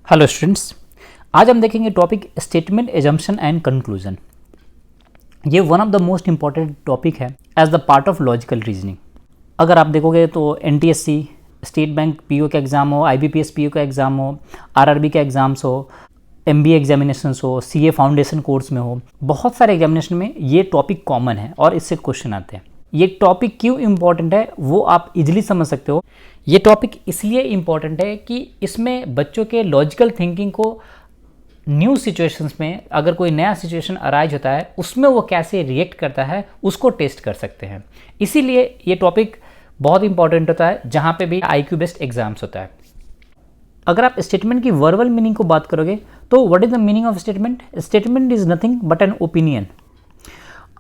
Hello students, आज हम देखेंगे topic statement, assumption and conclusion. ये one of the most important topic है as the part of logical reasoning. अगर आप देखोगे तो एनटीएससी, स्टेट बैंक पीओ का एग्ज़ाम हो, आईबीपीएस पीओ का एग्ज़ाम हो, आरआरबी का एग्ज़ाम्स हो, एमबीए एग्जामिनेशंस हो, सीए फाउंडेशन कोर्स में हो, बहुत सारे एग्जामिनेशन में ये टॉपिक कॉमन है और इससे क्वेश्चन आते हैं। ये टॉपिक क्यों इम्पॉर्टेंट है वो आप इजीली समझ सकते हो। ये टॉपिक इसलिए इम्पॉर्टेंट है कि इसमें बच्चों के लॉजिकल थिंकिंग को न्यू सिचुएशंस में, अगर कोई नया सिचुएशन अराइज होता है उसमें वो कैसे रिएक्ट करता है उसको टेस्ट कर सकते हैं। इसीलिए ये टॉपिक बहुत इंपॉर्टेंट होता है जहाँ पे भी आईक्यू बेस्ड एग्जाम्स होता है। अगर आप स्टेटमेंट की वर्बल मीनिंग को बात करोगे तो what is the meaning of statement? Statement is nothing but an opinion.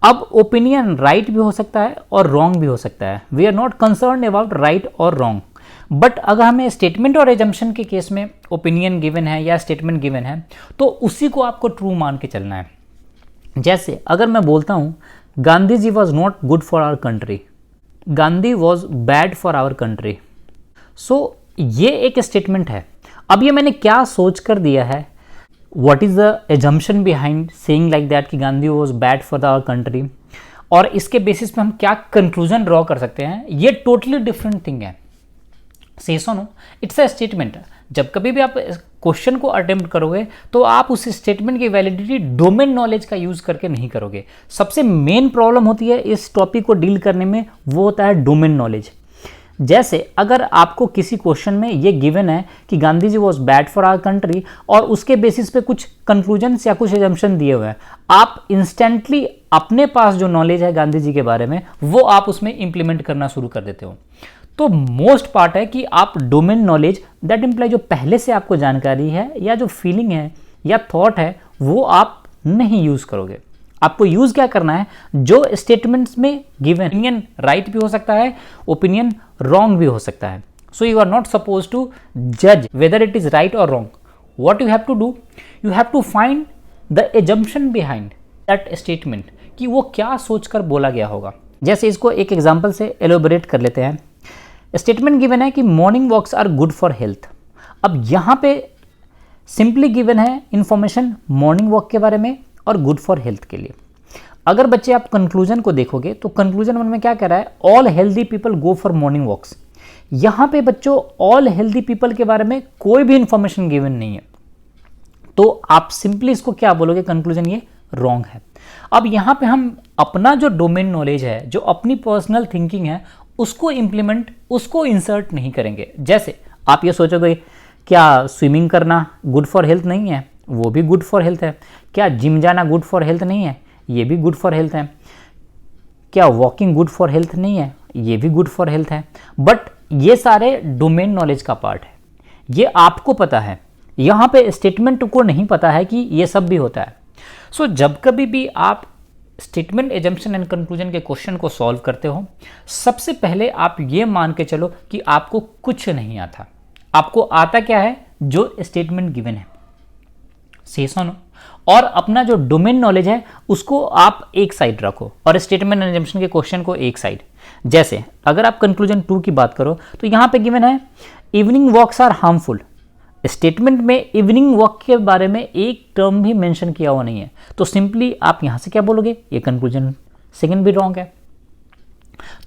अब ओपिनियन राइट भी हो सकता है और रॉन्ग भी हो सकता है। We are not concern about right और रॉन्ग, बट अगर हमें स्टेटमेंट और एजम्पशन के केस में ओपिनियन गिवन है या स्टेटमेंट गिवन है तो उसी को आपको ट्रू मान के चलना है। जैसे अगर मैं बोलता हूँ Gandhi ji was not good for our country, Gandhi was bad for our country, so ये एक स्टेटमेंट है। अब ये मैंने क्या सोच कर दिया है, what is the assumption behind saying like that कि Gandhi was bad for our country, और इसके बेसिस पे हम क्या कंक्लूजन ड्रॉ कर सकते हैं, ये टोटली डिफरेंट थिंग है। Say so no, it's a statement. जब कभी भी आप क्वेश्चन को अटेम्प्ट करोगे तो आप उस स्टेटमेंट की वैलिडिटी डोमेन नॉलेज का यूज करके नहीं करोगे। सबसे मेन प्रॉब्लम होती है इस टॉपिक को डील करने में, वो होता है डोमेन नॉलेज। जैसे अगर आपको किसी क्वेश्चन में ये गिवन है कि Gandhi ji was bad for our country और उसके बेसिस पे कुछ कंक्लूजन्स या कुछ एजम्पशन दिए हुए हैं, आप इंस्टेंटली अपने पास जो नॉलेज है गांधी जी के बारे में वो आप उसमें इंप्लीमेंट करना शुरू कर देते हो। तो मोस्ट पार्ट है कि आप डोमेन नॉलेज, दैट इम्प्लाई जो पहले से आपको जानकारी है या जो फीलिंग है या थॉट है वो आप नहीं यूज करोगे। आपको यूज क्या करना है, जो स्टेटमेंट्स में गिवन ओपिनियन राइट भी हो सकता है, ओपिनियन रॉन्ग भी हो सकता है। So you are not suppose to जज वेदर इट इज राइट और wrong. What you have to do, you have to find the assumption behind that statement, कि वो क्या सोचकर बोला गया होगा। जैसे इसको एक एग्जाम्पल से एलोबरेट कर लेते हैं। स्टेटमेंट गिवन है कि morning walks are good for health. अब यहाँ पे सिंपली गिवन है इंफॉर्मेशन मॉर्निंग वॉक के बारे में और गुड फॉर हेल्थ के लिए। अगर बच्चे आप कंक्लूजन को देखोगे तो कंक्लूजन वन में क्या कह रहा है, all healthy people go for morning walks. यहाँ पे बच्चों ऑल हेल्दी पीपल के बारे में कोई भी इंफॉर्मेशन गिवन नहीं है, तो आप सिंपली इसको क्या बोलोगे, कंक्लूजन ये रॉन्ग है। अब यहाँ पे हम अपना जो डोमेन नॉलेज है, जो अपनी पर्सनल थिंकिंग है, उसको इंप्लीमेंट, उसको इंसर्ट नहीं करेंगे। जैसे आप ये सोचोगे क्या स्विमिंग करना गुड फॉर हेल्थ नहीं है, वो भी गुड फॉर हेल्थ है। क्या जिम जाना गुड फॉर हेल्थ नहीं है, ये भी गुड फॉर हेल्थ है। क्या वॉकिंग गुड फॉर हेल्थ नहीं है, ये भी गुड फॉर हेल्थ है। बट ये सारे डोमेन नॉलेज का पार्ट है, ये आपको पता है, यहाँ पे स्टेटमेंट को नहीं पता है कि ये सब भी होता है। सो जब कभी भी आप स्टेटमेंट, एजम्पशन एंड कंक्लूजन के क्वेश्चन को सॉल्व करते हो, सबसे पहले आप ये मान के चलो कि आपको कुछ नहीं आता। आपको आता क्या है, जो स्टेटमेंट गिवन है, से सुनो, और अपना जो डोमेन नॉलेज है उसको आप एक साइड रखो और स्टेटमेंट एंड एजम्पशन के क्वेश्चन को एक साइड। जैसे अगर आप कंक्लूजन 2 की बात करो तो यहाँ पे गिवन है evening walks are harmful. Statement में इवनिंग वॉक के बारे में एक टर्म भी मेंशन किया हुआ नहीं है, तो सिंपली आप यहाँ से क्या बोलोगे, ये कंक्लूजन सेकंड भी रॉन्ग है।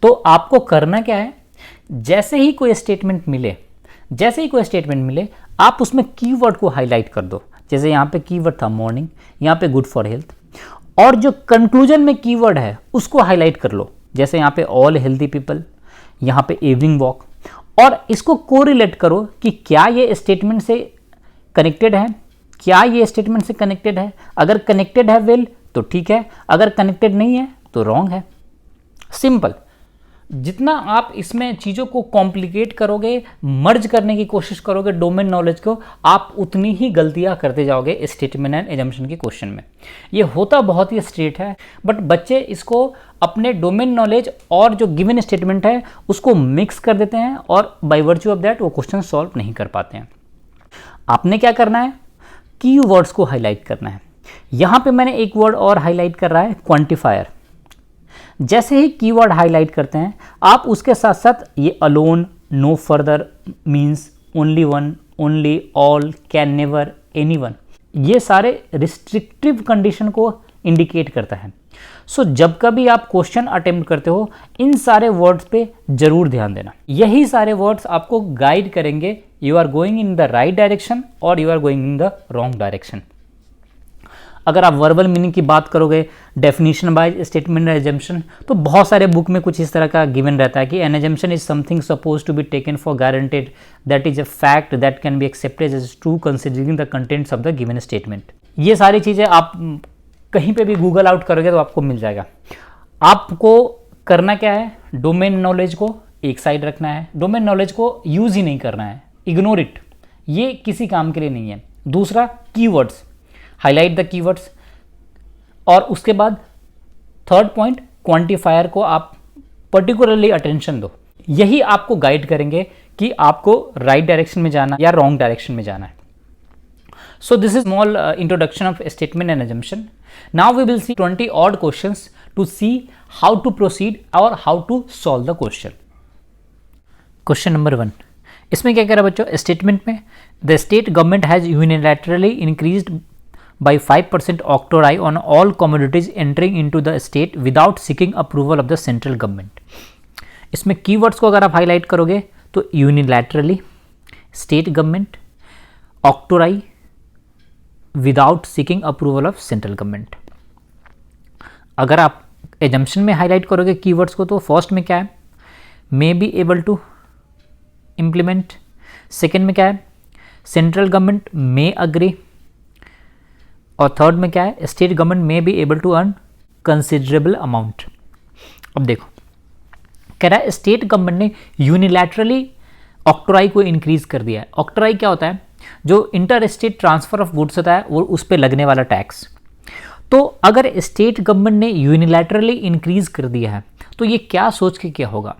तो आपको करना क्या है, जैसे ही कोई स्टेटमेंट मिले आप उसमें कीवर्ड को हाईलाइट कर दो। जैसे यहाँ पे कीवर्ड था मॉर्निंग, यहाँ पे गुड फॉर हेल्थ, और जो कंक्लूजन में कीवर्ड है उसको हाईलाइट कर लो। जैसे यहाँ पे ऑल हेल्दी पीपल, यहाँ पे इवनिंग वॉक, और इसको कोरिलेट करो कि क्या ये स्टेटमेंट से कनेक्टेड है, क्या ये स्टेटमेंट से कनेक्टेड है। अगर कनेक्टेड है वेल तो ठीक है, अगर कनेक्टेड नहीं है तो रॉन्ग है। सिंपल। जितना आप इसमें चीज़ों को कॉम्प्लिकेट करोगे, मर्ज करने की कोशिश करोगे डोमेन नॉलेज को, आप उतनी ही गलतियां करते जाओगे स्टेटमेंट एंड एजम्पशन के क्वेश्चन में। ये होता बहुत ही स्ट्रेट है, बट बच्चे इसको अपने डोमेन नॉलेज और जो गिवन स्टेटमेंट है उसको मिक्स कर देते हैं और बाय वर्च्यू ऑफ दैट वो क्वेश्चन सॉल्व नहीं कर पाते हैं। आपने क्या करना है, की वर्ड्स को हाईलाइट करना है। यहाँ पे मैंने एक वर्ड और हाईलाइट कर रहा है, क्वांटिफायर। जैसे ही कीवर्ड हाईलाइट करते हैं आप उसके साथ साथ ये alone, no further, means, only one, only, all, can never, anyone, ये सारे रिस्ट्रिक्टिव कंडीशन को इंडिकेट करता है। सो जब कभी आप क्वेश्चन अटेम्प्ट करते हो इन सारे वर्ड्स पे जरूर ध्यान देना। यही सारे वर्ड्स आपको गाइड करेंगे you are going in the right direction और you are going in the wrong direction. अगर आप वर्बल मीनिंग की बात करोगे, डेफिनेशन बाय स्टेटमेंट एजम्पशन, तो बहुत सारे बुक में कुछ इस तरह का गिवन रहता है कि an assumption is something suppose to be taken for granted that is a fact that can be accepted as true considering the contents of the given statement. ये सारी चीज़ें आप कहीं पे भी गूगल आउट करोगे तो आपको मिल जाएगा। आपको करना क्या है, डोमेन नॉलेज को एक साइड रखना है, डोमेन नॉलेज को यूज़ ही नहीं करना है, इग्नोर इट, ये किसी काम के लिए नहीं है। दूसरा, कीवर्ड्स, हाईलाइट द कीवर्ड्स, और उसके बाद थर्ड पॉइंट, क्वांटिफायर को आप पर्टिकुलरली अटेंशन दो। यही आपको गाइड करेंगे कि आपको राइट डायरेक्शन में जाना या रॉन्ग डायरेक्शन में जाना है। So this is small introduction of statement and assumption. Now we will see 20 odd questions to see how to proceed or how to solve the question. Question number 1. इसमें क्या कह रहा है बच्चों, स्टेटमेंट में the state government has unilaterally increased by 5% octroi on all commodities entering into the state without seeking approval of the central government. इसमें keywords को अगर आप हाईलाइट करोगे तो unilaterally, state government, octroi, without seeking approval of central government. अगर आप assumption में highlight करोगे कीवर्ड्स को तो फर्स्ट में क्या है, may be able to implement, second में क्या है, सेंट्रल गवर्नमेंट मे अग्री, और थर्ड में क्या है, state government may be able to earn considerable amount. अब देखो कह रहा है स्टेट गवर्नमेंट ने यूनिलैटरली ऑक्ट्राई को इंक्रीज कर दिया है। ऑक्ट्राई क्या होता है, जो inter state transfer of goods होता है वो उस पर लगने वाला टैक्स। तो अगर स्टेट गवर्नमेंट ने यूनिलैटरली इंक्रीज कर दिया है तो ये क्या सोच के क्या होगा,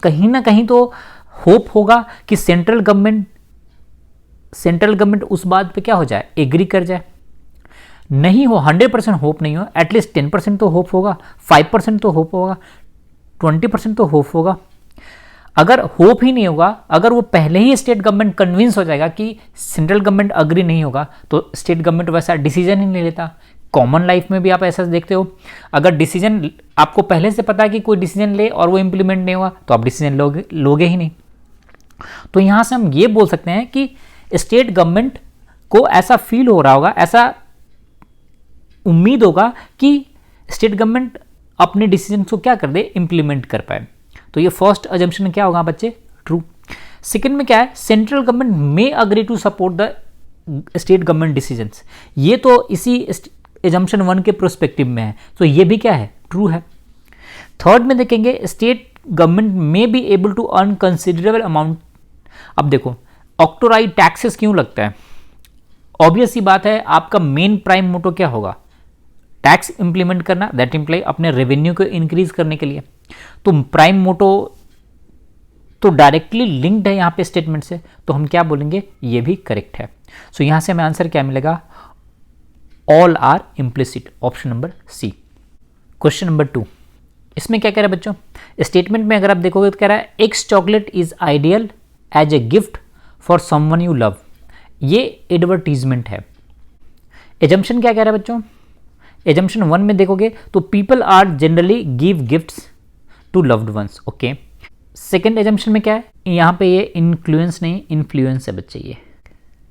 कहीं ना कहीं तो होप होगा कि सेंट्रल गवर्नमेंट उस बात पे क्या हो जाए, एग्री कर जाए। नहीं हो, 100% होप नहीं हो, एटलीस्ट 10% तो होप होगा, 5% तो होप होगा, 20% तो होप होगा। अगर होप ही नहीं होगा, अगर वो पहले ही स्टेट गवर्नमेंट कन्विंस हो जाएगा कि सेंट्रल गवर्नमेंट अग्री नहीं होगा तो स्टेट गवर्नमेंट वैसा डिसीजन ही नहीं लेता। कॉमन लाइफ में भी आप ऐसा देखते हो, अगर डिसीजन आपको पहले से पता है कि कोई डिसीजन ले और वो इम्प्लीमेंट नहीं हुआ तो आप डिसीजन लोगे ही नहीं। तो यहाँ से हम ये बोल सकते हैं कि स्टेट गवर्नमेंट को ऐसा फील हो रहा होगा, ऐसा उम्मीद होगा कि स्टेट गवर्नमेंट अपने डिसीजन को क्या कर दे, इम्प्लीमेंट कर पाए। तो ये फर्स्ट अजम्पशन क्या होगा बच्चे, ट्रू। सेकंड में क्या है, central government may agree to support the state government decisions, ये तो इसी अजम्पशन 1 के प्रोस्पेक्टिव में है, तो ये भी क्या है, ट्रू है। थर्ड में देखेंगे state government may be able to earn considerable amount. अब देखो ऑक्ट्राई टैक्सेस क्यों लगता है, ऑब्वियस सी बात है, आपका मेन प्राइम मोटो क्या होगा, टैक्स इंप्लीमेंट करना, दैट इम्प्लाई अपने रेवेन्यू को इंक्रीज करने के लिए। तो प्राइम मोटो तो डायरेक्टली लिंक्ड है यहाँ पे स्टेटमेंट से, तो हम क्या बोलेंगे, ये भी करेक्ट है। सो यहाँ से हमें आंसर क्या मिलेगा, all are implicit, option number C. Question number 2, इसमें क्या कह रहा है बच्चों, स्टेटमेंट में अगर आप देखोगे तो कह रहा है x chocolate is ideal as a gift for someone you love. ये एडवर्टीजमेंट है। एजम्पशन क्या कह रहा है बच्चों, एजम्पशन 1 में देखोगे तो people are generally give gifts to loved ones. Okay, second assumption में क्या है, यहाँ पे ये इन्फ्लुएंस नहीं इन्फ्लुएंस है बच्चे, ये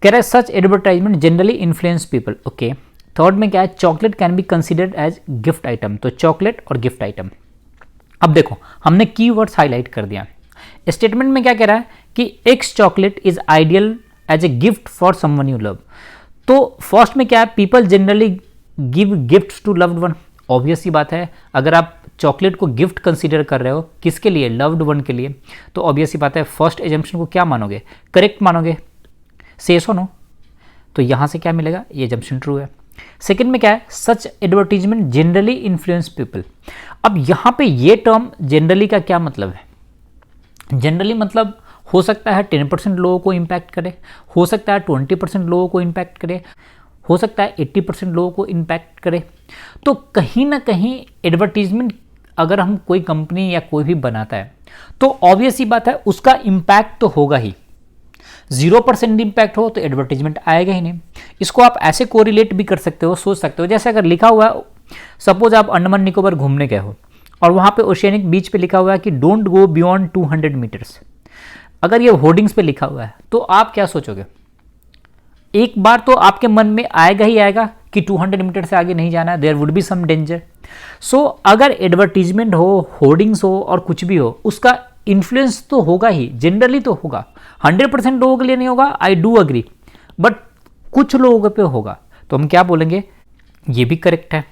कह रहा है such advertisement generally influence people. Okay, third में क्या है, chocolate can be considered as gift item, तो चॉकलेट और गिफ्ट आइटम। अब देखो हमने कीवर्ड्स हाईलाइट कर दिया। स्टेटमेंट में क्या कह रहा है कि X chocolate is ideal as a gift for someone you love. तो फर्स्ट में क्या है, people generally give gifts to loved one. Obvious सी बात है, अगर आप चॉकलेट को गिफ्ट कंसीडर कर रहे हो किसके लिए, लव्ड वन के लिए, तो ऑब्वियस सी बात है फर्स्ट एजम्पशन को क्या मानोगे, करेक्ट मानोगे, से सो नो। तो यहाँ से क्या मिलेगा, ये एजम्पशन ट्रू है। सेकंड में क्या है, सच एडवर्टीजमेंट जनरली इन्फ्लुएंस पीपल। अब यहाँ पे ये टर्म जनरली का क्या मतलब है, जनरली मतलब हो सकता है 10% लोगों को इम्पैक्ट करे, हो सकता है 20% लोगों को इम्पैक्ट करे, हो सकता है 80% लोगों को इम्पैक्ट करे। तो कहीं ना कहीं एडवर्टीजमेंट अगर हम कोई कंपनी या कोई भी बनाता है तो ऑब्वियस ही बात है उसका इम्पैक्ट तो होगा ही। 0% इम्पैक्ट हो तो एडवर्टीजमेंट आएगा ही नहीं। इसको आप ऐसे कोरिलेट भी कर सकते हो, सोच सकते हो, जैसे अगर लिखा हुआ है, सपोज आप अंडमान निकोबार घूमने गए हो और वहाँ पे ओशियनिक बीच पे लिखा हुआ है कि डोंट गो बियॉन्ड 200 मीटर्स। अगर ये होर्डिंग्स पे लिखा हुआ है तो आप क्या सोचोगे? एक बार तो आपके मन में आएगा ही आएगा कि 200 मीटर से आगे नहीं जाना है, there would be some danger. So अगर एडवर्टीजमेंट हो, होर्डिंग्स हो और कुछ भी हो, उसका इन्फ्लुएंस तो होगा ही, जनरली तो होगा। 100% लोगों के लिए नहीं होगा, आई डू अग्री, बट कुछ लोगों पे होगा। तो हम क्या बोलेंगे? ये भी करेक्ट है।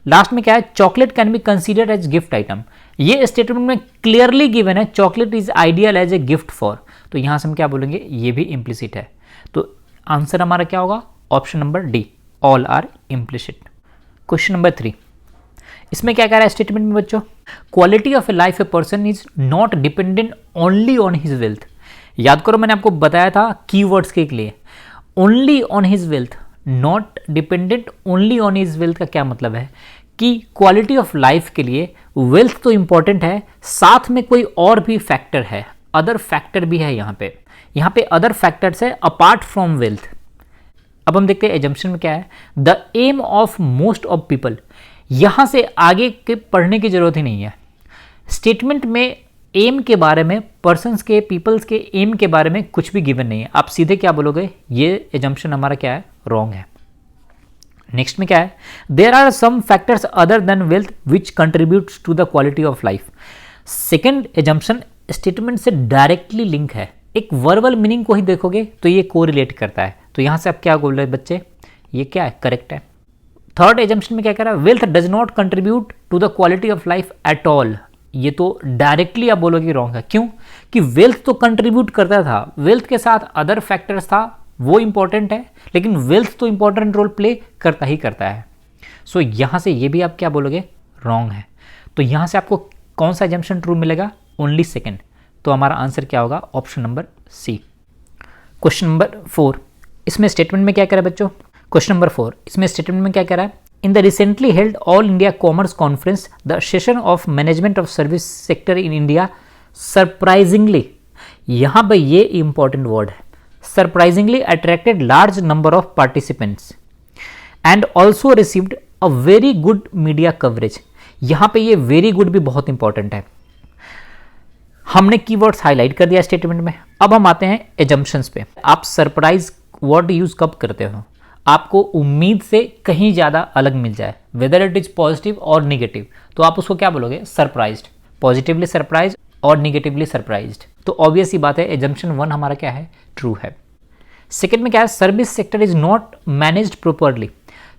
लास्ट में क्या है? Chocolate can be considered as gift item. ये स्टेटमेंट में क्लियरली गिवन है, chocolate is ideal as a gift for. तो यहां से हम क्या बोलेंगे? ये भी इम्प्लिसिट है। तो आंसर हमारा क्या होगा? Option number D, all are implicit. Question number 3, इसमें क्या कह रहा है स्टेटमेंट में बच्चों? Quality of a life a person is not dependent only on his wealth. याद करो मैंने आपको बताया था कीवर्ड्स के लिए, only on his wealth, not dependent only on his wealth का क्या मतलब है कि क्वालिटी ऑफ लाइफ के लिए वेल्थ तो इंपॉर्टेंट है, साथ में कोई और भी फैक्टर है, अदर फैक्टर भी है। यहाँ पे अदर फैक्टर्स है अपार्ट फ्रॉम वेल्थ। अब हम देखते हैं एजम्पशन में क्या है। The aim of most of people, यहां से आगे के पढ़ने की जरूरत ही नहीं है। स्टेटमेंट में एम के बारे में, पर्सन्स के, पीपल्स के एम के बारे में कुछ भी गिवन नहीं है। आप सीधे क्या बोलोगे? ये एजम्पशन हमारा क्या है? रॉन्ग है। नेक्स्ट में क्या है? There are some factors other than wealth which contributes to the quality of life. Second assumption statement से डायरेक्टली लिंक है। एक वर्बल मीनिंग को ही देखोगे तो ये कोरिलेट करता है। तो यहां से आप क्या बोल रहे हैं बच्चे? ये क्या है? करेक्ट है। थर्ड एजम्पशन में क्या कह रहा है? Wealth does not contribute to the quality of life at all. ये तो डायरेक्टली आप बोलोगे रॉन्ग है। क्यों? कि वेल्थ तो कंट्रीब्यूट करता था, वेल्थ के साथ अदर फैक्टर्स था, वो इंपॉर्टेंट है, लेकिन वेल्थ तो इंपॉर्टेंट रोल प्ले करता ही करता है। सो यहां से ये भी आप क्या बोलोगे? रॉन्ग है। तो यहां से आपको कौन सा एजम्पशन ट्रू मिलेगा? Only second. तो हमारा आंसर क्या होगा? Option number C. Question number 4, इसमें स्टेटमेंट में क्या कह रहा है बच्चों? क्वेश्चन नंबर 4, इसमें स्टेटमेंट में क्या कह रहा है? In the recently held all India commerce conference the session of management of service sector in India surprisingly, यहां पर ये इंपॉर्टेंट वर्ड है, surprisingly attracted large number of participants and also received a very good media coverage. यहां पे ये very good भी बहुत important है। हमने कीवर्ड्स हाईलाइट कर दिया स्टेटमेंट में। अब हम आते हैं एजम्पशंस पे। आप सरप्राइज वर्ड यूज कब करते हो? आपको उम्मीद से कहीं ज़्यादा अलग मिल जाए, वेदर इट इज पॉजिटिव और निगेटिव, तो आप उसको क्या बोलोगे? सरप्राइज्ड। पॉजिटिवली सरप्राइज्ड और निगेटिवली सरप्राइज्ड। तो ऑब्वियस ही बात है, एजम्पशन 1 हमारा क्या है? ट्रू है। सेकेंड में क्या है? Service sector is not managed properly.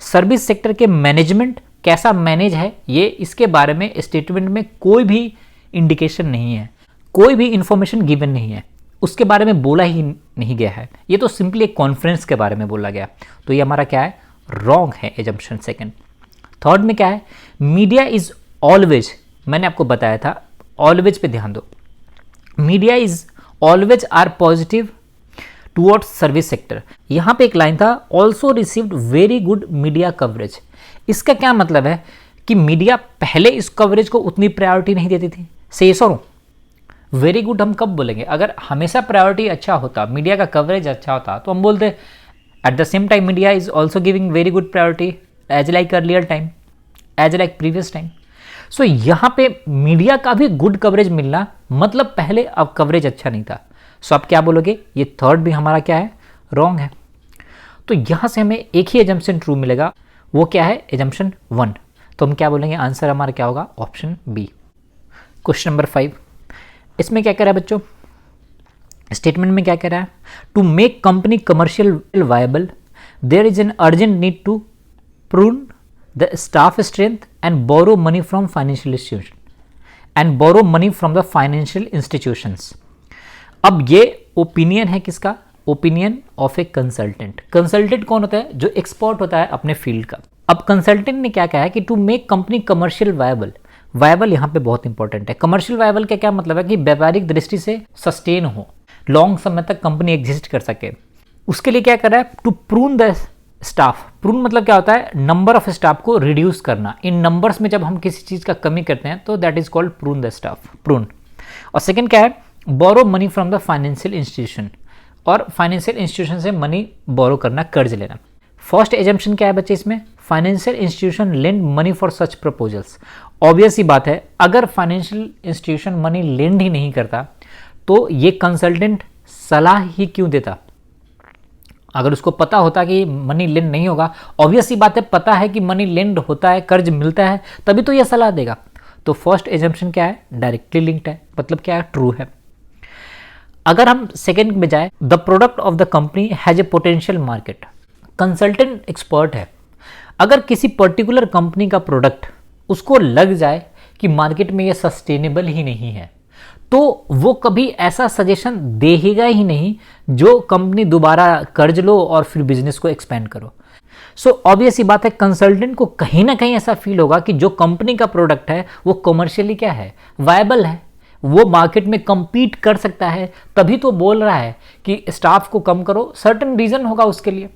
Service sector के मैनेजमेंट कैसा मैनेज है, ये इसके बारे में स्टेटमेंट में कोई भी इंडिकेशन नहीं है, कोई भी इंफॉर्मेशन गिवन नहीं है, उसके बारे में बोला ही नहीं गया है। ये तो सिंपली एक कॉन्फ्रेंस के बारे में बोला गया। तो ये हमारा क्या है? रॉन्ग है एजम्पशन सेकंड। थर्ड में क्या है? मीडिया इज ऑलवेज, मैंने आपको बताया था, ऑलवेज पे ध्यान दो। Media is always are positive towards service sector. यहां पे एक लाइन था, also received very good media coverage. इसका क्या मतलब है? कि मीडिया पहले इस कवरेज को उतनी प्रायोरिटी नहीं देती थी। से सो वेरी गुड हम कब बोलेंगे? अगर हमेशा प्रायोरिटी अच्छा होता, मीडिया का कवरेज अच्छा होता, तो हम बोलते at the same time media is also giving very good priority as like earlier time, as like previous time. So यहाँ पे मीडिया का भी गुड कवरेज मिलना मतलब पहले अब कवरेज अच्छा नहीं था। सो आप क्या बोलोगे? ये थर्ड भी हमारा क्या है? रॉन्ग है। तो यहाँ से हमें एक ही एजम्पशन ट्रू मिलेगा, वो क्या है? एजम्पशन 1। तो हम क्या बोलेंगे? आंसर हमारा क्या होगा? Option B. क्वेश्चन नंबर 5, इसमें क्या कह रहा है बच्चों? स्टेटमेंट में क्या कह रहा है? To make company commercial viable there is an urgent need to prove the staff strength and borrow money from financial institutions. अब ये ओपिनियन है किसका? Opinion of a consultant. Consultant कौन होता है? जो एक्सपर्ट होता है अपने फील्ड का। अब कंसल्टेंट ने क्या कहा है कि to make company commercial viable. Viable यहाँ पे बहुत इंपॉर्टेंट है। कमर्शियल वायबल का क्या मतलब है? कि व्यापारिक दृष्टि से सस्टेन हो, लॉन्ग समय तक कंपनी एग्जिस्ट कर सके। उसके लिए क्या कर रहा है? To prune the staff. Prune मतलब क्या होता है? नंबर ऑफ स्टाफ को रिड्यूस करना। इन नंबर्स में जब हम किसी चीज का कमी करते हैं तो that is called prune the staff, prune. और सेकंड क्या है? Borrow money from the financial institution. और फाइनेंशियल इंस्टीट्यूशन से मनी बोरो करना, कर्ज लेना। फर्स्ट एजम्पशन क्या है बच्चे इसमें, financial institution lend money for such proposals. Obvious ही बात है, अगर फाइनेंशियल इंस्टीट्यूशन मनी लेंड ही नहीं करता तो ये कंसल्टेंट सलाह ही क्यों देता। अगर उसको पता होता कि मनी लेंड नहीं होगा, ऑब्वियस ही बात है, पता है कि मनी लेंड होता है, कर्ज मिलता है, तभी तो ये सलाह देगा। तो फर्स्ट एजम्पशन क्या है, डायरेक्टली लिंक्ड है, मतलब क्या है, ट्रू है। अगर हम सेकेंड में जाए, the product of the company has a potential market. Consultant expert है, अगर किसी पर्टिकुलर कंपनी का प्रोडक्ट उसको लग जाए कि मार्केट में ये सस्टेनेबल ही नहीं है, तो वो कभी ऐसा सजेशन देगा ही नहीं जो कंपनी दोबारा कर्ज लो और फिर बिजनेस को एक्सपेंड करो। सो ऑब्वियस ही बात है, कंसल्टेंट को कहीं ना कहीं ऐसा फील होगा कि जो कंपनी का प्रोडक्ट है वो कमर्शियली क्या है, वायबल है, वो मार्केट में compete कर सकता है, तभी तो बोल रहा है कि स्टाफ को कम करो, सर्टेन रीजन होगा उसके लिए।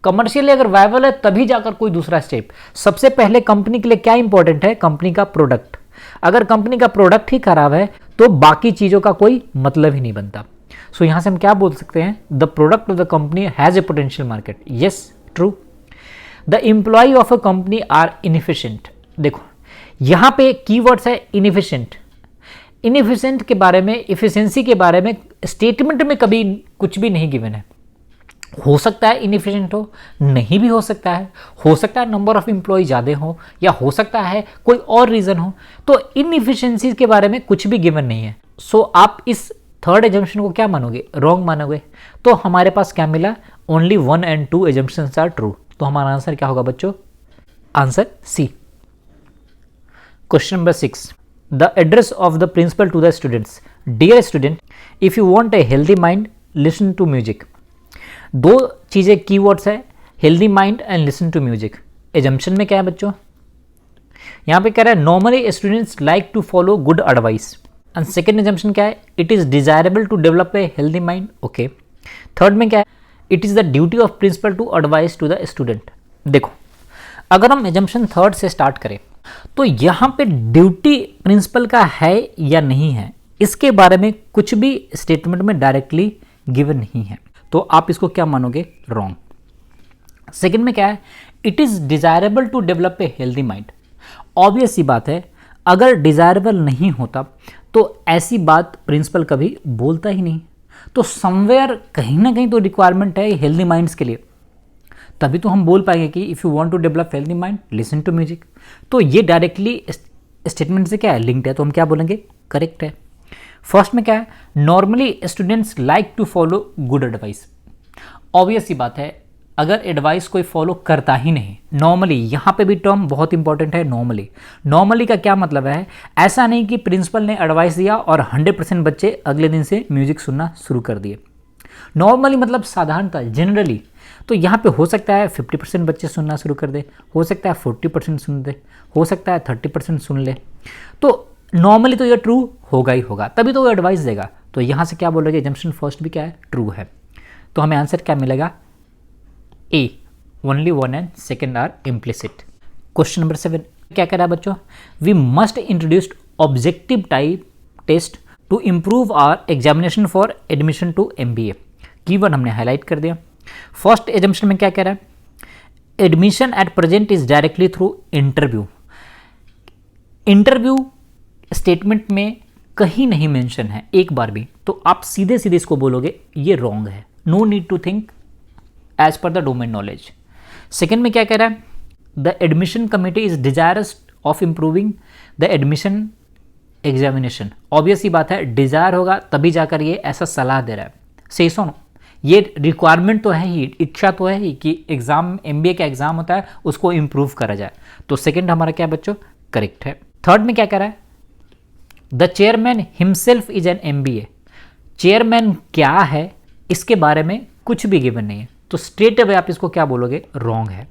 कमर्शियली अगर वायबल है तभी जाकर कोई दूसरा स्टेप। सबसे पहले कंपनी के लिए क्या इंपॉर्टेंट है, कंपनी का प्रोडक्ट। अगर कंपनी का प्रोडक्ट ही खराब है तो बाकी चीजों का कोई मतलब ही नहीं बनता। सो यहां से हम क्या बोल सकते हैं, the product of the company has a potential market. Yes, true. The employ of a company are inefficient. देखो यहां पे कीवर्ड्स है इनएफिशिएंट। इनएफिशिएंट के बारे में, इफिशिएंसी के बारे में स्टेटमेंट में कभी कुछ भी नहीं गिवन है। हो सकता है इनएफिशिएंट हो, नहीं भी हो सकता है नंबर ऑफ एम्प्लॉय ज़्यादा हो, या हो सकता है कोई और रीज़न हो। तो इनएफिशिएंसीज के बारे में कुछ भी गिवन नहीं है। सो आप इस थर्ड एजम्पशन को क्या मानोगे, रॉन्ग मानोगे। तो हमारे पास क्या मिला, only 1 and 2 assumptions are true. तो हमारा आंसर क्या होगा बच्चों, answer C. Question number 6, the address of the principal to the students. Dear student, if you want a healthy mind listen to music. दो चीजें कीवर्ड्स है, healthy mind and listen to music. Assumption में क्या है बच्चों, यहां पे कह रहा है normally students like to follow good advice. And second assumption क्या है, it is desirable to develop a healthy mind. Okay. Third में क्या है, it is the duty of principal to advice to the student. देखो अगर हम assumption third से start करें तो यहां पे ड्यूटी प्रिंसिपल का है या नहीं है, इसके बारे में कुछ भी स्टेटमेंट में डायरेक्टली गिवन नहीं है। तो आप इसको क्या मानोगे, रॉन्ग। सेकंड में क्या है, it is desirable to develop a healthy mind. Obvious सी बात है, अगर डिजायरेबल नहीं होता तो ऐसी बात प्रिंसिपल कभी बोलता ही नहीं। तो समवेयर कहीं ना कहीं तो रिक्वायरमेंट है हेल्दी माइंड्स के लिए, तभी तो हम बोल पाएंगे कि if you want to develop healthy mind listen to music. तो ये डायरेक्टली स्टेटमेंट से क्या है, लिंक्ड है, तो हम क्या बोलेंगे, करेक्ट है। फर्स्ट में क्या है, normally students like to follow good advice. Obvious सी बात है, अगर एडवाइस कोई फॉलो करता ही नहीं, नॉर्मली, यहाँ पे भी टर्म बहुत इंपॉर्टेंट है, नॉर्मली। नॉर्मली का क्या मतलब है, ऐसा नहीं कि प्रिंसिपल ने एडवाइस दिया और 100% बच्चे अगले दिन से म्यूजिक सुनना शुरू कर दिए। नॉर्मली मतलब साधारणतः, जनरली। तो यहाँ पे हो सकता है 50% बच्चे सुनना शुरू कर दे, हो सकता है 40% सुन दे, हो सकता है 30% सुन ले। तो नॉर्मली तो ये ट्रू होगा ही होगा, तभी तो वो एडवाइस देगा। तो यहाँ से क्या बोलोगे, एजम्पशन फर्स्ट भी क्या है, ट्रू है। तो हमें आंसर क्या मिलेगा, A, only 1 and 2 are implicit. Question number 7 क्या कह रहा है बच्चों, we must introduce objective type test to improve our examination for admission to MBA। Keyword हमने हाईलाइट कर दिया। फर्स्ट एजम्पशन में क्या कह रहा है, admission at present is directly through interview. Interview statement में कहीं नहीं मेंशन है एक बार भी, तो आप सीधे सीधे इसको बोलोगे ये रॉन्ग है, no need to think as per the domain knowledge. Second में क्या कह रहा है, the admission committee is desirous of improving the admission examination. Obvious ही बात है, डिजायर होगा तभी जाकर ये ऐसा सलाह दे रहा है। सही सुनो, ये रिक्वायरमेंट तो है ही, इच्छा तो है ही कि एग्जाम, MBA का एग्जाम होता है उसको इंप्रूव करा जाए। तो सेकेंड हमारा क्या बच्चों, करेक्ट है। थर्ड में क्या कह रहा है, the chairman himself is an MBA। Chairman क्या है इसके बारे में कुछ भी गिवन नहीं है, तो स्ट्रेट अवे आप इसको क्या बोलोगे, रॉन्ग है।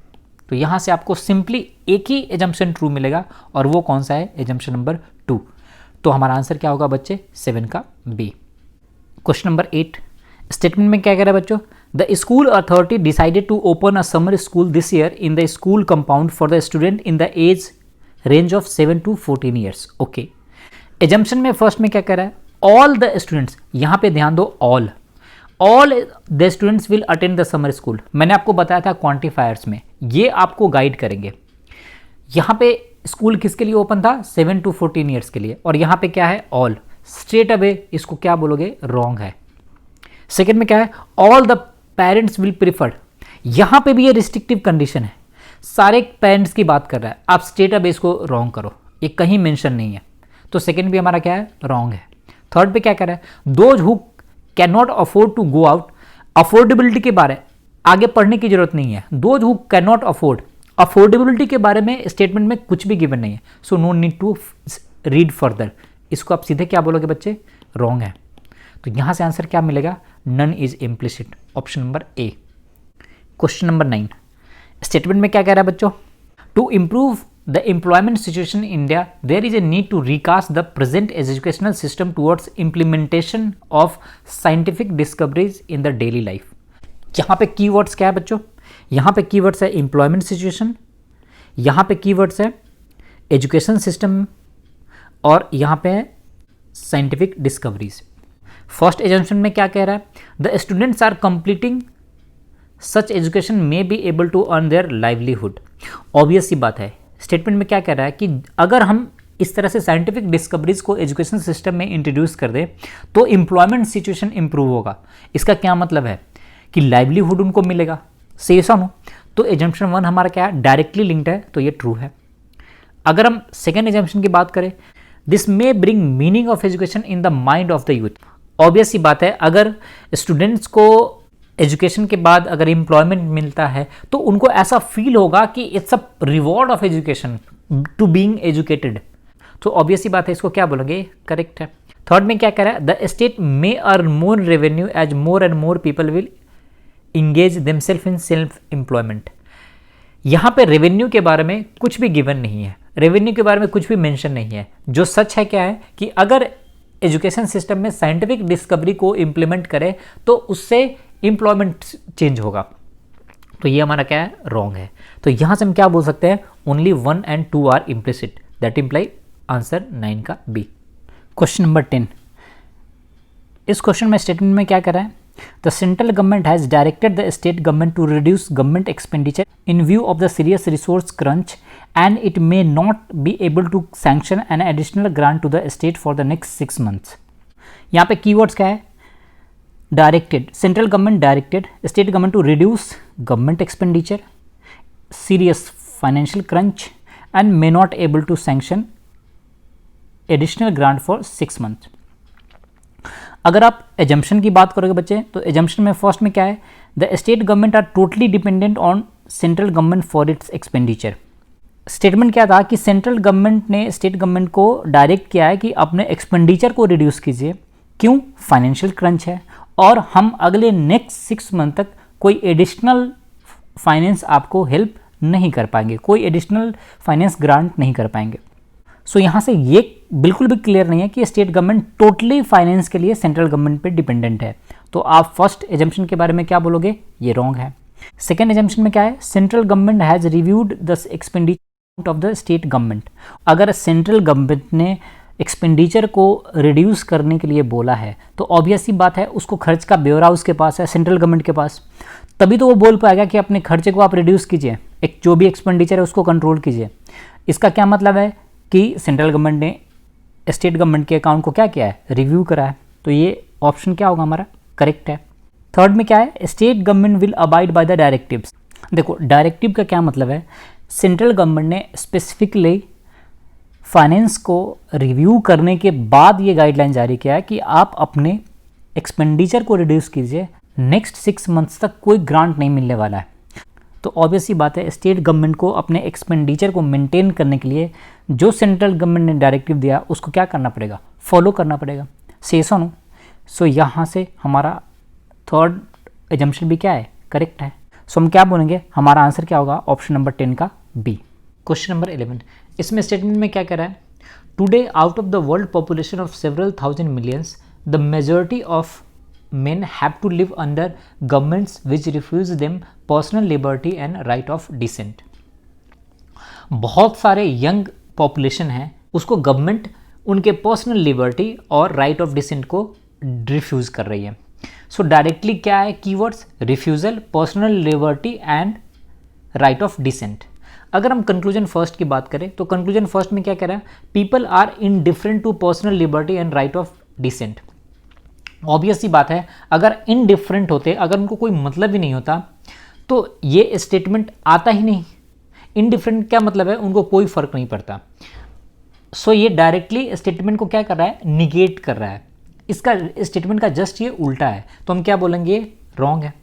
तो यहां से आपको सिंपली एक ही एजम्पशन ट्रू मिलेगा, और वो कौन सा है, एजम्पशन नंबर 2। तो हमारा आंसर क्या होगा बच्चे, 7 का B। क्वेश्चन नंबर 8 स्टेटमेंट में क्या कह रहा है बच्चों, the school authority decided to open a summer school this year in the school compound for the student in the age range of 7 to 14 years. Okay. Assumption में first में क्या कह रहा है, ऑल द स्टूडेंट्स। यहां पे ध्यान दो, all. All the students will attend the summer school, मैंने आपको बताया था क्वांटिफायर्स में, ये आपको गाइड करेंगे। यहाँ पे स्कूल किसके लिए ओपन था, 7 to 14 ईयर्स के लिए, और यहाँ पे क्या है, ऑल, स्ट्रेट अवे इसको क्या बोलोगे, रॉन्ग है। सेकेंड में क्या है, all the parents will prefer, यहाँ पे भी ये रिस्ट्रिक्टिव कंडीशन है, सारे पेरेंट्स की बात कर रहा है, आप स्ट्रेट अवे इसको रॉन्ग करो, ये कहीं मेंशन नहीं है, तो सेकेंड भी हमारा क्या है, रॉन्ग है। थर्ड पे क्या कर रहा है, those who can not afford to go out, affordability के बारे आगे पढ़ने की जरूरत नहीं है, those who can not afford, affordability के बारे में स्टेटमेंट में कुछ भी गिवन नहीं है, so no need to read further, इसको आप सीधे क्या बोलोगे बच्चे, रॉन्ग है। तो यहां से आंसर क्या मिलेगा, none is implicit, option number A. Question number 9, statement में क्या कह रहा है बच्चों, to improve the employment situation in India there is a need to recast the present educational system towards implementation of scientific discoveries in the daily life. यहाँ पे keywords क्या है बच्चों, यहाँ पे कीवर्ड्स है एम्प्लॉयमेंट सिचुएशन, यहाँ पे कीवर्ड्स है एजुकेशन सिस्टम, और यहाँ पे है साइंटिफिक डिस्कवरीज। फर्स्ट एजम्पशन में क्या कह रहा है, the students are completing such education may be able to earn their livelihood. Obvious सी बात है, स्टेटमेंट में क्या कह रहा है कि अगर हम इस तरह से साइंटिफिक डिस्कवरीज को एजुकेशन सिस्टम में इंट्रोड्यूस कर दें तो एम्प्लॉयमेंट सिचुएशन इंप्रूव होगा। इसका क्या मतलब है कि लाइवलीहुड उनको मिलेगा, सही नो, तो एजम्पशन 1 हमारा क्या है, डायरेक्टली लिंक्ड है, तो ये ट्रू है। अगर हम सेकेंड एजम्पशन की बात करें, this may bring meaning of education in the mind of the youth. Obvious सी बात है, अगर स्टूडेंट्स को एजुकेशन के बाद अगर एम्प्लॉयमेंट मिलता है तो उनको ऐसा फील होगा कि it's a reward of education to being educated, तो ऑब्वियस सी बात है, इसको क्या बोलोगे, करेक्ट है। थर्ड में क्या कह रहा है, the state may earn more revenue as more and more people will engage themselves in self employment. यहाँ पे रेवेन्यू के बारे में कुछ भी गिवन नहीं है, रेवेन्यू के बारे में कुछ भी मेंशन नहीं है। जो सच है क्या है कि अगर एजुकेशन सिस्टम में साइंटिफिक डिस्कवरी को इम्प्लीमेंट करें तो उससे एम्प्लॉयमेंट चेंज होगा, तो ये हमारा क्या है, रॉन्ग है। तो यहाँ से हम क्या बोल सकते हैं, only 1 and 2 are implicit, that imply answer 9 का बी। क्वेश्चन नंबर 10, इस क्वेश्चन में स्टेटमेंट में क्या कर रहा है, the central government has directed the state government to reduce government expenditure in view of the serious resource crunch and it may not be able to sanction an additional grant to the state for the next 6 months। यहाँ पे keywords क्या है, directed, central government directed state government to reduce government expenditure, serious financial crunch and may not able to sanction additional grant for 6 months। अगर आप assumption की बात करोगे बच्चे, तो एजम्पशन में फर्स्ट में क्या है, the state government are totally dependent on central government for its expenditure. Statement क्या था कि सेंट्रल गवर्नमेंट ने स्टेट गवर्नमेंट को डायरेक्ट किया है कि अपने एक्सपेंडिचर को रिड्यूस कीजिए, क्यों, फाइनेंशियल क्रंच है, और हम अगले नेक्स्ट 6 month तक कोई एडिशनल फाइनेंस आपको हेल्प नहीं कर पाएंगे, कोई एडिशनल फाइनेंस ग्रांट नहीं कर पाएंगे। सो यहाँ से ये बिल्कुल भी क्लियर नहीं है कि स्टेट गवर्नमेंट टोटली फाइनेंस के लिए सेंट्रल गवर्नमेंट पे डिपेंडेंट है, तो आप फर्स्ट एजम्पशन के बारे में क्या बोलोगे, ये रॉन्ग है। सेकेंड एजम्पशन में क्या है, central government has reviewed the expenditure of the state government. अगर सेंट्रल गवर्नमेंट ने एक्सपेंडिचर को रिड्यूस करने के लिए बोला है तो ऑब्वियस सी बात है, उसको खर्च का ब्यौरा उसके पास है, सेंट्रल गवर्नमेंट के पास, तभी तो वो बोल पाएगा कि अपने खर्चे को आप रिड्यूस कीजिए, एक जो भी एक्सपेंडिचर है उसको कंट्रोल कीजिए। इसका क्या मतलब है कि सेंट्रल गवर्नमेंट ने स्टेट गवर्नमेंट के अकाउंट को क्या किया है, रिव्यू करा है, तो ये ऑप्शन क्या होगा हमारा, करेक्ट है। थर्ड में क्या है, state government will abide by the directives. देखो डायरेक्टिव का क्या मतलब है, सेंट्रल गवर्नमेंट ने स्पेसिफिकली फाइनेंस को रिव्यू करने के बाद ये गाइडलाइन जारी किया है कि आप अपने एक्सपेंडिचर को रिड्यूस कीजिए, नेक्स्ट 6 months तक कोई ग्रांट नहीं मिलने वाला है। तो ऑब्वियस ही बात है, स्टेट गवर्नमेंट को अपने एक्सपेंडिचर को मेंटेन करने के लिए जो सेंट्रल गवर्नमेंट ने डायरेक्टिव दिया उसको क्या करना पड़ेगा, फॉलो करना पड़ेगा, सेस ऑन। सो यहाँ से हमारा थर्ड एजम्पशन भी क्या है, करेक्ट है। सो हम क्या बोलेंगे, हमारा आंसर क्या होगा, ऑप्शन नंबर 10 का बी। क्वेश्चन नंबर 11, इसमें स्टेटमेंट में क्या कह रहा है, today out of the world population of several thousand millions the majority of men have to live under governments which refuse them personal liberty and right of dissent। बहुत सारे young population है, उसको government उनके personal liberty और right of dissent को refuse कर रही है। सो डायरेक्टली क्या है keywords, refusal, personal liberty and right of dissent. अगर हम कंक्लूजन फर्स्ट की बात करें तो कंक्लूजन फर्स्ट में क्या कह रहा है, people are indifferent to personal liberty and right of dissent. Obvious सी बात है, अगर इनडिफरेंट होते, अगर उनको कोई मतलब ही नहीं होता तो ये स्टेटमेंट आता ही नहीं। इनडिफरेंट क्या मतलब है, उनको कोई फर्क नहीं पड़ता। सो ये डायरेक्टली स्टेटमेंट को क्या कर रहा है, निगेट कर रहा है। इसका स्टेटमेंट का जस्ट ये उल्टा है, तो हम क्या बोलेंगे, रॉन्ग है।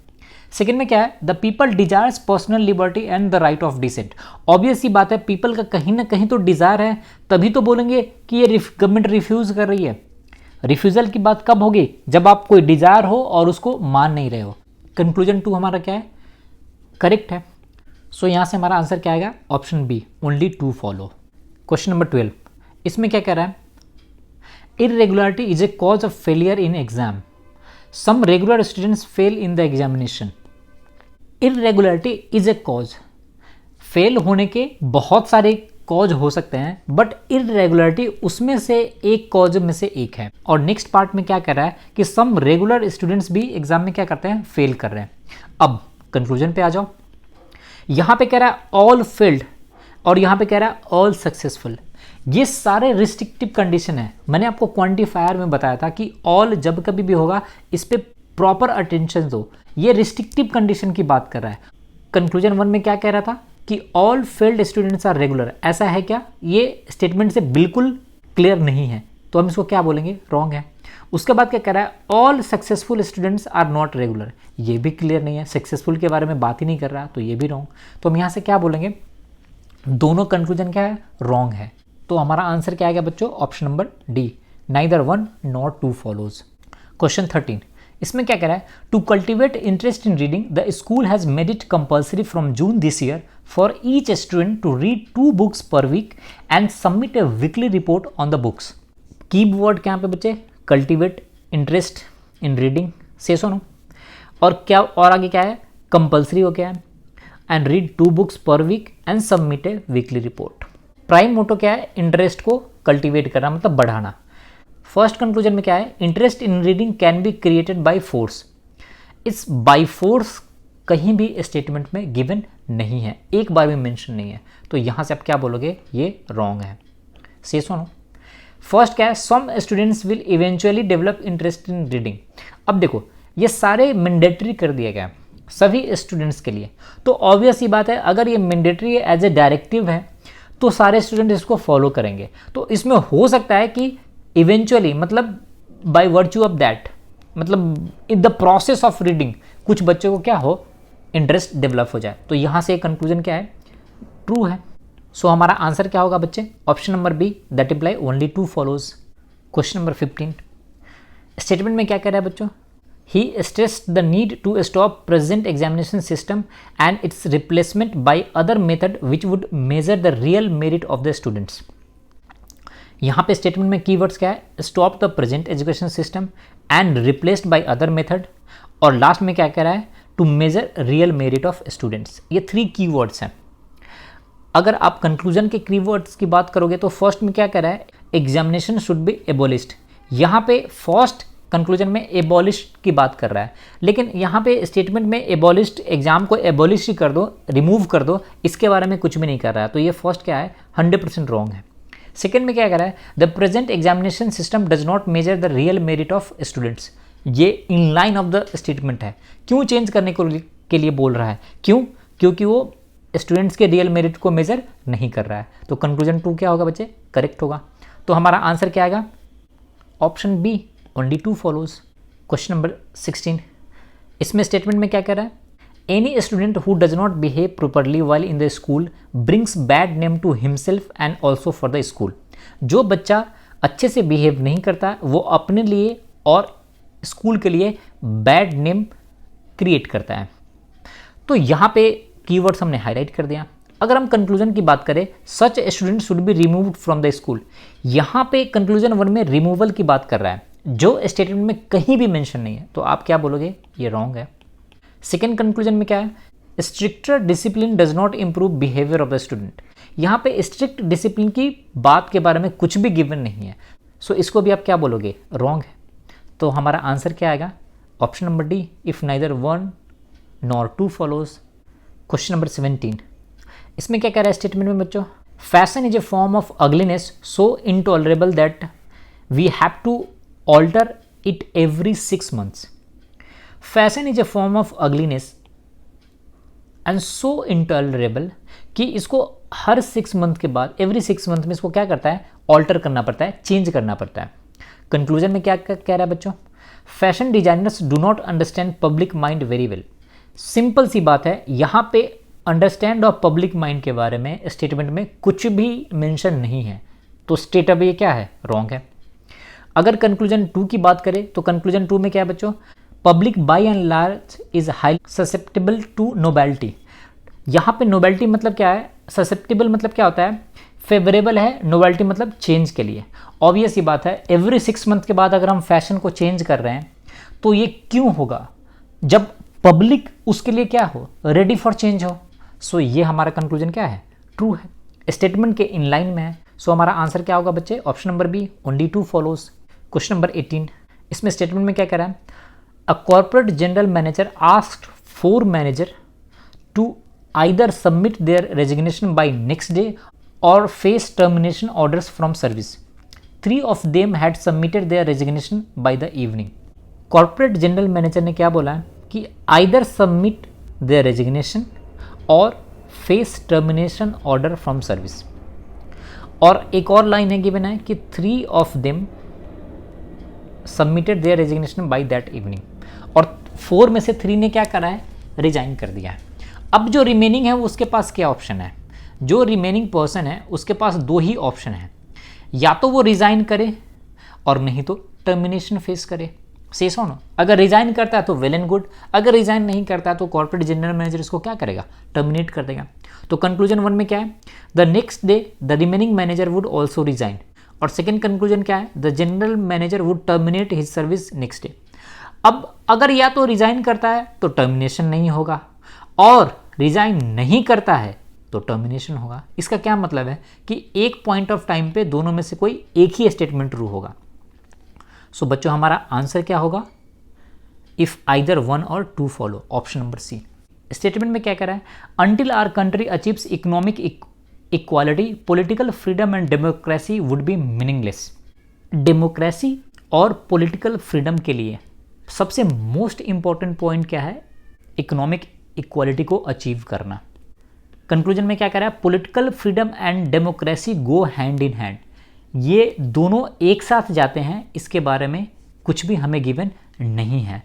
सेकेंड में क्या है, the people desires personal liberty and the right of dissent. Obvious सी बात है, पीपल का कहीं ना कहीं तो डिजायर है, तभी तो बोलेंगे कि ये गवर्नमेंट रिफ्यूज कर रही है। रिफ्यूजल की बात कब होगी, जब आप कोई डिजायर हो और उसको मान नहीं रहे हो। कंक्लूजन 2 हमारा क्या है, करेक्ट है। सो यहां से हमारा आंसर क्या आएगा, option B, only 2 follow. Question number 12, इसमें क्या कह रहा है, irregularity is a cause of failure in exam, some regular students fail in the examination. Irregularity is a cause, fail होने के बहुत सारे कॉज हो सकते हैं, बट इरेगुलरिटी उसमें से एक कॉज में से एक है। और नेक्स्ट पार्ट में क्या कर रहा है कि सम रेगुलर स्टूडेंट्स भी एग्जाम में क्या करते हैं, फेल कर रहे हैं। अब कंक्लूजन पे आ जाओ, यहां पे कह रहा है ऑल फेल्ड और यहां पे कह रहा है ऑल सक्सेसफुल। ये सारे रिस्ट्रिक्टिव कंडीशन है। मैंने आपको क्वांटिफायर में बताया था कि ऑल जब कभी भी होगा इस पे प्रॉपर अटेंशन दो। ये रिस्ट्रिक्टिव कंडीशन की बात कर रहा है। कंक्लूजन 1 में क्या कह रहा था कि all failed students are regular, ऐसा है क्या, ये स्टेटमेंट से बिल्कुल क्लियर नहीं है, तो हम इसको क्या बोलेंगे, रॉन्ग है। उसके बाद क्या कह रहा है, all successful students are not regular, ये भी क्लियर नहीं है, सक्सेसफुल के बारे में बात ही नहीं कर रहा, तो ये भी रॉन्ग। तो हम यहाँ से क्या बोलेंगे, दोनों कंक्लूजन क्या है, रॉन्ग है। तो हमारा आंसर क्या आएगा बच्चों, option number D, neither 1 not 2 follows. Question 13, इसमें क्या कह रहा है, to cultivate interest in reading the school has made it compulsory from June this year for each student to read 2 books per week and submit a weekly report on the books. Keyword क्या पे बच्चे, cultivate interest in reading, से सुनो, और क्या, और आगे क्या है, कंपल्सरी हो गया है, and read 2 books per week and submit a weekly report. Prime motto क्या है, इंटरेस्ट को कल्टिवेट करना, मतलब बढ़ाना। फर्स्ट कंक्लूजन में क्या है, interest in reading can be created by force. इस बाय फोर्स कहीं भी स्टेटमेंट में गिवन नहीं है, एक बार भी मेंशन नहीं है, तो यहां से आप क्या बोलोगे, ये रॉन्ग है। से सुनो, फर्स्ट क्या है, some students will eventually develop interest in reading. अब देखो ये सारे मैंडेटरी कर दिया गया सभी स्टूडेंट्स के लिए, तो ऑब्वियस ही बात है, अगर ये मैंडेटरी एज ए डायरेक्टिव है तो सारे स्टूडेंट इसको फॉलो करेंगे। तो इसमें हो सकता है कि इवेंचुअली, मतलब बाय वर्च्यू ऑफ दैट, मतलब in the process of reading कुछ बच्चों को क्या हो, इंटरेस्ट डेवलप हो जाए। तो यहाँ से कंक्लूजन क्या है, ट्रू है। सो हमारा आंसर क्या होगा बच्चे, option number B, that imply only 2 follows. Question number 15, statement में क्या कह रहा है बच्चों, he stressed the need to stop present examination system and its replacement by other method which would measure the real merit of the students। यहाँ पे statement में keywords क्या है, stop the present education system and replaced by other method, और last में क्या कह रहा है, to measure real merit of students. ये 3 कीवर्ड्स हैं। अगर आप कंक्लूजन के कीवर्ड्स की बात करोगे तो फर्स्ट में क्या कह रहा है, एग्जामिनेशन शुड बी एबोलिश्ड। यहाँ पे फर्स्ट कंक्लूजन में एबॉलिश्ड की बात कर रहा है, लेकिन यहाँ पे स्टेटमेंट में एबॉलिश्ड, एग्जाम को एबॉलिश कर दो, रिमूव कर दो, इसके बारे में कुछ भी नहीं कर रहा है, तो ये फर्स्ट क्या है, 100% रॉन्ग है। सेकेंड में क्या कर रहा है, the present examination system does not measure the real merit of students. ये in line of the statement है। क्यों चेंज करने के लिए बोल रहा है, क्यों, क्योंकि वो स्टूडेंट्स के रियल मेरिट को मेजर नहीं कर रहा है। तो कंक्लूजन 2 क्या होगा बच्चे, करेक्ट होगा। तो हमारा आंसर क्या आएगा, option B, only 2 follows. Question number 16, इसमें स्टेटमेंट में क्या कह रहा है, any student who does not behave properly while in the school brings bad name to himself and also for the school. जो बच्चा अच्छे से बिहेव नहीं करता वो अपने लिए और स्कूल के लिए बैड नेम क्रिएट करता है। तो यहाँ पे कीवर्ड्स हमने हाईलाइट कर दिया। अगर हम कंक्लूजन की बात करें, सच student should be removed from the school, यहाँ पे कंक्लूजन 1 में रिमूवल की बात कर रहा है, जो स्टेटमेंट में कहीं भी मेंशन नहीं है, तो आप क्या बोलोगे, ये रॉन्ग है। सेकेंड कंक्लूजन में क्या है, stricter discipline does not improve behaviour of the student. यहाँ पे स्ट्रिक्ट डिसिप्लिन की बात के बारे में कुछ भी गिवन नहीं है, सो इसको भी आप क्या बोलोगे, रॉन्ग है। तो हमारा आंसर क्या आएगा, option number D, if neither one nor two follows. Question number 17, इसमें क्या कह रहा है स्टेटमेंट में बच्चों, fashion is a form of ugliness so intolerable that we have to alter it every 6 months। Fashion is a form of ugliness and so intolerable कि इसको हर 6 month के बाद, एवरी 6 month में इसको क्या करता है, ऑल्टर करना पड़ता है, चेंज करना पड़ता है। कंक्लूजन में क्या कह रहा है बच्चों, fashion designers do not understand public mind very well. Simple सी बात है, यहाँ पे अंडरस्टैंड ऑफ पब्लिक माइंड के बारे में स्टेटमेंट में कुछ भी मेंशन नहीं है, तो स्टेट अब ये क्या है, रॉन्ग है। अगर कंक्लूजन 2 की बात करें तो कंक्लूजन 2 में क्या है बच्चों, public by and large is highly susceptible to nobility. यहाँ पे नोबेलिटी मतलब क्या है, ससेप्टेबल मतलब क्या होता है, फेवरेबल है, नोवेल्टी मतलब चेंज के लिए। ऑब्वियस ही बात है, एवरी 6 month के बाद अगर हम फैशन को चेंज कर रहे हैं तो ये क्यों होगा, जब पब्लिक उसके लिए क्या हो, रेडी फॉर चेंज हो। सो ये हमारा कंक्लूजन क्या है, ट्रू है, स्टेटमेंट के इन लाइन में है। सो हमारा आंसर क्या होगा बच्चे, option number B, only 2 follows. Question number 18, इसमें स्टेटमेंट में क्या कह रहा है, a corporate general manager asked 4 manager to either submit their resignation by next day or face termination orders from service. 3 of them had submitted their resignation by the evening. Corporate general manager ने क्या बोला कि either submit their resignation or face termination order from service. और एक और line है given है कि 3 of them submitted their resignation by that evening. और 4 में से 3 ने क्या करा है, रिजाइन कर दिया है। अब जो रिमेनिंग है उसके पास क्या ऑप्शन है, जो रिमेनिंग पर्सन है उसके पास 2 ही ऑप्शन है, या तो वो रिजाइन करे और नहीं तो टर्मिनेशन फेस करे। से सुनो, अगर रिजाइन करता है तो वेल एंड गुड, अगर रिजाइन नहीं करता है तो कॉर्पोरेट जनरल मैनेजर इसको क्या करेगा, टर्मिनेट कर देगा। तो कंक्लूजन 1 में क्या है, the next day the remaining manager would also resign. और सेकेंड कंक्लूजन क्या है, the general manager would terminate his service next day. अब अगर या तो रिजाइन करता है तो टर्मिनेशन नहीं होगा, और रिजाइन नहीं करता है तो टर्मिनेशन होगा। इसका क्या मतलब है कि एक पॉइंट ऑफ टाइम पे दोनों में से कोई एक ही स्टेटमेंट ट्रू होगा। सो बच्चों हमारा आंसर क्या होगा, if either 1 or 2 follow, option number C. Statement में क्या कह रहा है, until our country achieves economic equality political freedom and democracy would be meaningless. Democracy और पॉलिटिकल फ्रीडम के लिए सबसे मोस्ट इंपॉर्टेंट पॉइंट क्या है, इकोनॉमिक इक्वालिटी को अचीव करना। कंक्लूजन में क्या कह रहा है, political freedom and democracy go hand in hand, ये दोनों एक साथ जाते हैं, इसके बारे में कुछ भी हमें गिवन नहीं है।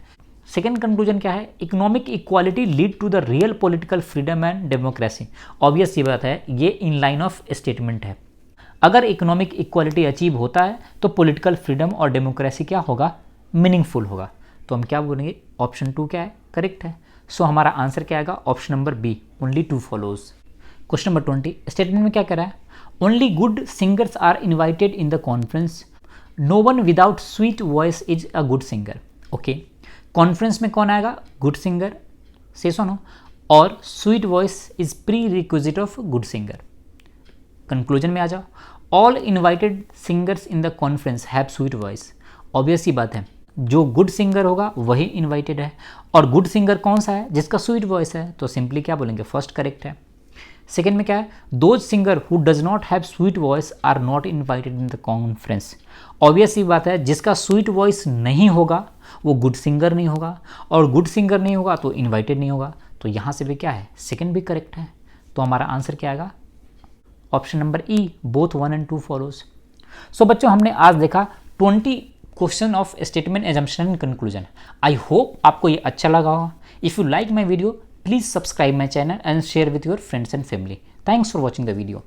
सेकेंड कंक्लूजन क्या है, economic equality lead to the real political freedom and democracy. Obvious सी बात है, ये इन लाइन ऑफ स्टेटमेंट है। अगर इकोनॉमिक इक्वालिटी अचीव होता है तो पॉलिटिकल फ्रीडम और डेमोक्रेसी क्या होगा, मीनिंगफुल होगा। तो हम क्या बोलेंगे, ऑप्शन 2 क्या है, करेक्ट है। सो हमारा आंसर क्या आएगा, option number B, only 2 follows. Question number 20, statement में क्या कह रहा है, only good singers are invited in the conference, no one without sweet voice is a good singer. Okay, conference में कौन आएगा, गुड सिंगर, से सुनो, और sweet voice is prerequisite of good singer. Conclusion में आ जाओ, all invited singers in the conference have sweet voice. Obvious ही बात है, जो गुड सिंगर होगा वही इनवाइटेड है, और गुड सिंगर कौन सा है, जिसका स्वीट वॉइस है, तो सिंपली क्या बोलेंगे, फर्स्ट करेक्ट है। सेकेंड में क्या है, those singer who does not have sweet voice are not invited in the conference. Obvious ही बात है, जिसका स्वीट वॉइस नहीं होगा वो गुड सिंगर नहीं होगा, और गुड सिंगर नहीं होगा तो इन्वाइटेड नहीं होगा। तो यहाँ से भी क्या है, सेकेंड भी करेक्ट है। तो हमारा आंसर क्या आएगा, option number E, both 1 and 2 follows. So बच्चों हमने आज देखा 20 question of statement assumption and conclusion. I hope आपको ये अच्छा लगा होगा। If you like my video please subscribe my channel and share with your friends and family. Thanks for watching the video.